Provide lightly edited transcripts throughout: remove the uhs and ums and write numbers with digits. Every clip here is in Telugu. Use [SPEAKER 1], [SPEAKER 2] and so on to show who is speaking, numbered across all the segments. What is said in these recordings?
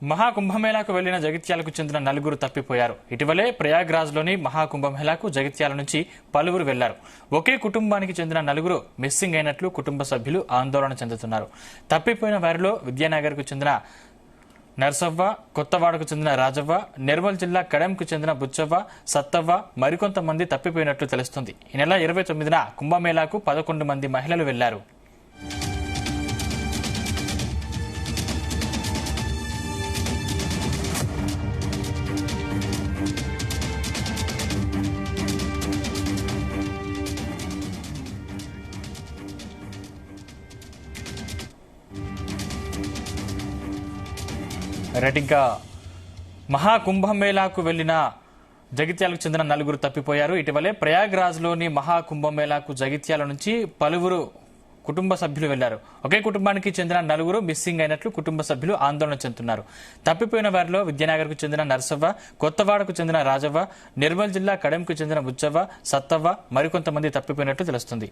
[SPEAKER 1] మహాకుంభమేళాకు వెళ్లిన జగిత్యాలకు చెందిన నలుగురు తప్పిపోయారు. ఇటీవలే ప్రయాగ్రాజ్లోని మహాకుంభమేళాకు జగిత్యాల నుంచి పలువురు వెళ్లారు. ఒకే కుటుంబానికి చెందిన నలుగురు మిస్సింగ్ అయినట్లు కుటుంబ సభ్యులు ఆందోళన చెందుతున్నారు. తప్పిపోయిన వారిలో విద్యానగర్కు చెందిన నర్సవ్వ, కొత్తవాడకు చెందిన రాజవ్వ, నిర్మల్ జిల్లా కడెంకు చెందిన బుచ్చవ్వ, సత్తవ్వ మరికొంతమంది తప్పిపోయినట్లు తెలుస్తుంది. ఈ నెల 29న కుంభమేళాకు 11 మంది మహిళలు వెళ్లారు. ఇంకా మహాకుంభమేళాకు వెళ్లిన జగిత్యాలకు చెందిన నలుగురు తప్పిపోయారు. ఇటీవలే ప్రయాగ్రాజ్లోని మహాకుంభమేళాకు జగిత్యాల నుంచి పలువురు కుటుంబ సభ్యులు వెళ్లారు. ఒకే కుటుంబానికి చెందిన నలుగురు మిస్సింగ్ అయినట్లు కుటుంబ సభ్యులు ఆందోళన చెందుతున్నారు. తప్పిపోయిన వారిలో విద్యానగర్కు చెందిన నర్సవ్వ, కొత్తవాడకు చెందిన రాజవ్వ, నిర్మల్ జిల్లా కడెంకు చెందిన బుచ్చవ్వ, సత్తవ్వ మరికొంతమంది తప్పిపోయినట్లు తెలుస్తుంది.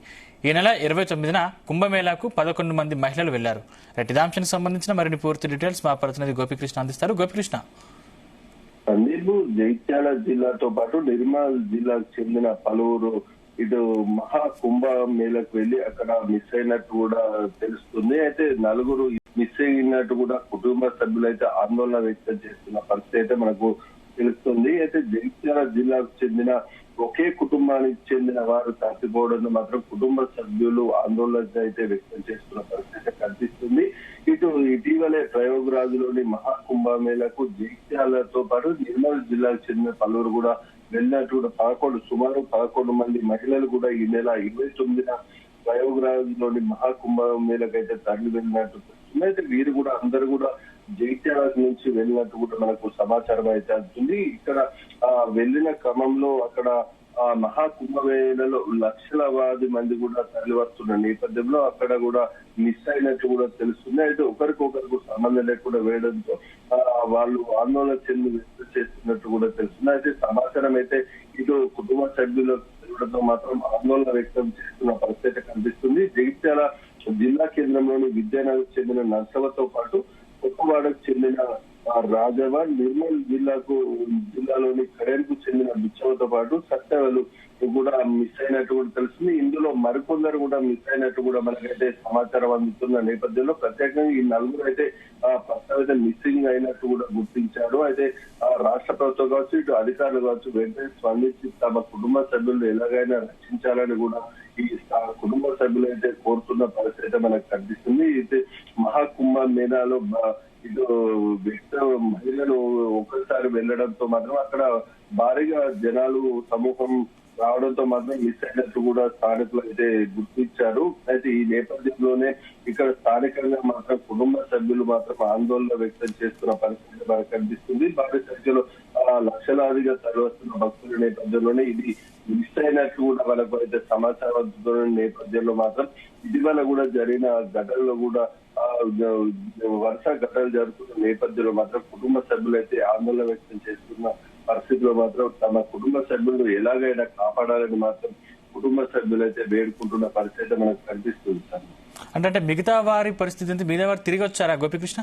[SPEAKER 1] ఈ నెల 29న కుంభమేళాకు 11 మంది మహిళలు వెళ్లారు. ఇదాంశానికి సంబంధించిన మరిన్ని పూర్తి డీటెయిల్స్ మా ప్రతినిధి గోపికృష్ణ అందిస్తారు. గోపికృష్ణ,
[SPEAKER 2] సందీప్, జగిత్యాల జిల్లాతో పాటు నిర్మల్ జిల్లాకు చెందిన పలువురు ఇటు మహాకుంభ మేళకు వెళ్లి అక్కడ మిస్ అయినట్టు కూడా తెలుస్తుంది. అయితే నలుగురు మిస్ అయినట్టు కూడా కుటుంబ సభ్యులు అయితే ఆందోళన వ్యక్తం చేస్తున్న పరిస్థితి అయితే మనకు తెలుస్తుంది. అయితే జగిత్యాల జిల్లాకు చెందిన ఒకే కుటుంబానికి చెందిన వారు తప్పిపోవడంతో మాత్రం కుటుంబ సభ్యులు ఆందోళన అయితే వ్యక్తం చేస్తున్న పరిస్థితి కనిపిస్తుంది. ఇటీవలే ప్రయోగరాజులోని మహాకుంభ మేళకు జగిత్యాలతో పాటు నిర్మల్ జిల్లాకు చెందిన పలువురు కూడా వెళ్ళినట్టు కూడా సుమారు 11 మంది మహిళలు కూడా ఈ నెల 29న ప్రయోగరాజులోని మహాకుంభ మేళకైతే తరలి వెళ్ళినట్టు తెలుస్తుంది. అయితే వీరు కూడా అందరూ కూడా జగిత్యాల నుంచి వెళ్ళినట్టు కూడా మనకు సమాచారం అయితే అందుతుంది. ఇక్కడ వెళ్ళిన క్రమంలో అక్కడ మహాకుంభమేళలో లక్షలాది మంది కూడా తరలి వస్తున్న నేపథ్యంలో అక్కడ కూడా మిస్ అయినట్టు కూడా తెలుస్తుంది. అయితే ఒకరికొకరికి సంబంధం లేకుండా వేయడంతో వాళ్ళు ఆందోళన చెంది వ్యక్తం చేస్తున్నట్టు కూడా తెలుస్తుంది. అయితే సమాచారం అయితే ఇటు కుటుంబ సభ్యులు తెలియడంతో మాత్రం ఆందోళన వ్యక్తం చేస్తున్న పరిస్థితి కనిపిస్తుంది. జగిత్యాల జిల్లా కేంద్రంలోని విద్యానగర్ చెందిన నర్సవతో పాటు కొత్తవాడకు చెందిన రాజవ, నిర్మల్ జిల్లాలోని కడెంకు చెందిన బుచ్చవతో పాటు సత్తవలు కూడా మిస్ అయినట్టు కూడా తెలుస్తుంది. ఇందులో మరికొందరు కూడా మిస్ అయినట్టు కూడా మనకైతే సమాచారం అందుతున్న నేపథ్యంలో ప్రత్యేకంగా ఈ నలుగురు అయితే ప్రస్తుతం మిస్సింగ్ అయినట్టు కూడా గుర్తించారు. అయితే రాష్ట్ర ప్రభుత్వం కావచ్చు, ఇటు అధికారులు కావచ్చు వెంటనే స్పందించి తమ కుటుంబ సభ్యులను ఎలాగైనా రక్షించాలని కూడా ఈ కుటుంబ సభ్యులు అయితే కోరుతున్న పరిస్థితి మనకు కనిపిస్తుంది. అయితే మహాకుంభ మేళాలో ఇటు మహిళలు ఒక్కసారి వెళ్లడంతో మాత్రం అక్కడ భారీగా జనాలు సమూహం రావడంతో మాత్రం మిస్ అయినట్టు కూడా స్థానికులు అయితే గుర్తించారు. అయితే ఈ నేపథ్యంలోనే ఇక్కడ స్థానికంగా మాత్రం కుటుంబ సభ్యులు మాత్రం ఆందోళన వ్యక్తం చేస్తున్న పరిస్థితి మనకు కనిపిస్తుంది. భారీ సంఖ్యలో లక్షలాదిగా తరలివస్తున్న భక్తుల నేపథ్యంలోనే ఇది మిస్ అయినట్టు కూడా మనకు అయితే సమాచారం అందుతున్న నేపథ్యంలో మాత్రం ఇటీవల కూడా జరిగిన ఘటనలో కూడా వరుస ఘటనలు జరుగుతున్న నేపథ్యంలో మాత్రం కుటుంబ సభ్యులు అయితే ఆందోళన వ్యక్తం చేస్తున్న పరిస్థితిలో మాత్రం తమ కుటుంబ సభ్యులను ఎలాగైనా కాపాడాలని మాత్రం కుటుంబ సభ్యులు అయితే వేడుకుంటున్న పరిస్థితి మనకు కనిపిస్తుంది సార్.
[SPEAKER 1] అంటే మిగతా వారి పరిస్థితి మిగతా వారు తిరిగి వచ్చారా గోపికృష్ణ?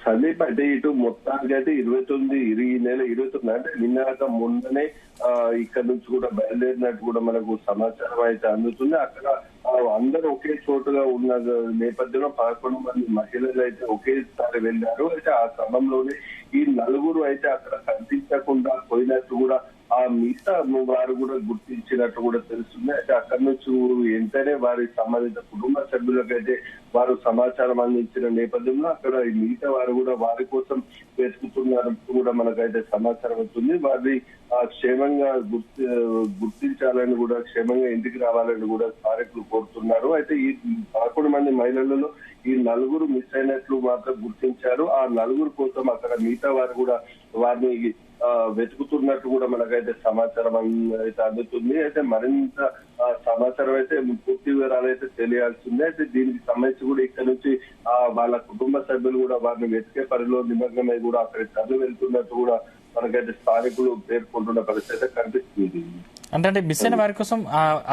[SPEAKER 2] సందీప్, అయితే ఇటు మొత్తానికి అయితే 29 ఈ నెల 29 అంటే నిన్నాక మొన్ననే ఇక్కడ నుంచి కూడా బయలుదేరినట్టు కూడా మనకు సమాచారం అయితే అందుతుంది. అక్కడ అందరూ ఒకే చోటుగా ఉన్న నేపథ్యంలో 11 మంది మహిళలు అయితే ఒకేసారి వెళ్ళారు. అయితే ఆ క్రమంలోనే ఈ నలుగురు అయితే అక్కడ కనిపించకుండా పోయినట్టు కూడా ఆ మిగతా వారు కూడా గుర్తించినట్టు కూడా తెలుస్తుంది. అయితే అక్కడి నుంచి వెంటనే వారి సంబంధిత కుటుంబ సభ్యులకైతే వారు సమాచారం అందించిన నేపథ్యంలో అక్కడ మిగతా వారు కూడా వారి కోసం వెతుకుతున్నట్టు కూడా మనకైతే సమాచారం అవుతుంది. వారిని క్షేమంగా గుర్తించాలని కూడా క్షేమంగా ఇంటికి రావాలని కూడా స్థానికులు కోరుతున్నారు. అయితే ఈ 11 మంది మహిళలలో ఈ నలుగురు మిస్ అయినట్లు మాత్రం గుర్తించారు. ఆ నలుగురు కోసం అక్కడ మిగతా వారు కూడా వారిని వెతుకుతున్నట్టు కూడా మనకైతే సమాచారం అయితే అందుతుంది. అయితే మరింత సమాచారం అయితే పూర్తి వివరాలు అయితే తెలియాల్సిందే. అయితే దీనికి సంబంధించి కూడా ఇక్కడ నుంచి వాళ్ళ కుటుంబ సభ్యులు కూడా వారిని వెతికే పనిలో నిమగ్నమై కూడా అక్కడికి తరలి వెళ్తున్నట్టు కూడా మనకైతే స్థానికులు పేర్కొంటున్న పరిస్థితి కనిపిస్తుంది.
[SPEAKER 1] అంటే మిస్ అయిన వారి కోసం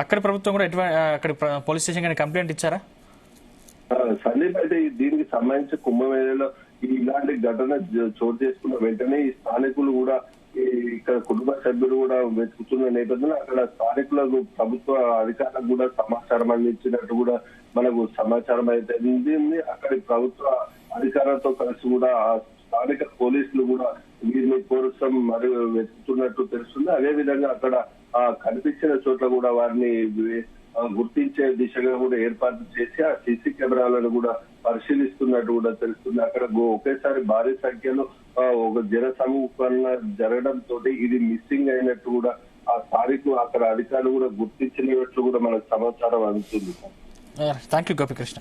[SPEAKER 1] అక్కడ ప్రభుత్వం కూడా అక్కడ పోలీస్ స్టేషన్ కంప్లైంట్ ఇచ్చారా?
[SPEAKER 2] సందీప్, అయితే దీనికి సంబంధించి కుంభమేళలో ఇలాంటి ఘటన చోటు చేసుకున్న వెంటనే ఈ స్థానికులు కూడా ఇక్కడ కుటుంబ సభ్యులు కూడా వెతుకుతున్న నేపథ్యంలో అక్కడ స్థానికులకు ప్రభుత్వ అధికారులకు కూడా సమాచారం అందించినట్టు కూడా మనకు సమాచారం అయితే ఉంది. అక్కడి ప్రభుత్వ అధికారులతో కలిసి కూడా ఆ స్థానిక పోలీసులు కూడా వీరిని కోసం మరియు వెతుకుతున్నట్టు తెలుస్తుంది. అదే విధంగా అక్కడ కనిపించిన చోట్ల కూడా వారిని గుర్తించే దిశగా కూడా ఏర్పాటు చేసి ఆ సీసీ కెమెరాలను కూడా పరిశీలిస్తున్నట్టు కూడా తెలుస్తుంది. అక్కడ ఒకేసారి భారీ సంఖ్యలో ఒక జన సమూహన జరగడంతో ఇది మిస్సింగ్ అయినట్టు కూడా ఆ స్థానికులు అక్కడ అధికారులు కూడా గుర్తించినట్లు కూడా మనకు సమాచారం అందుతుంది.
[SPEAKER 1] Thank you Gopikrishna.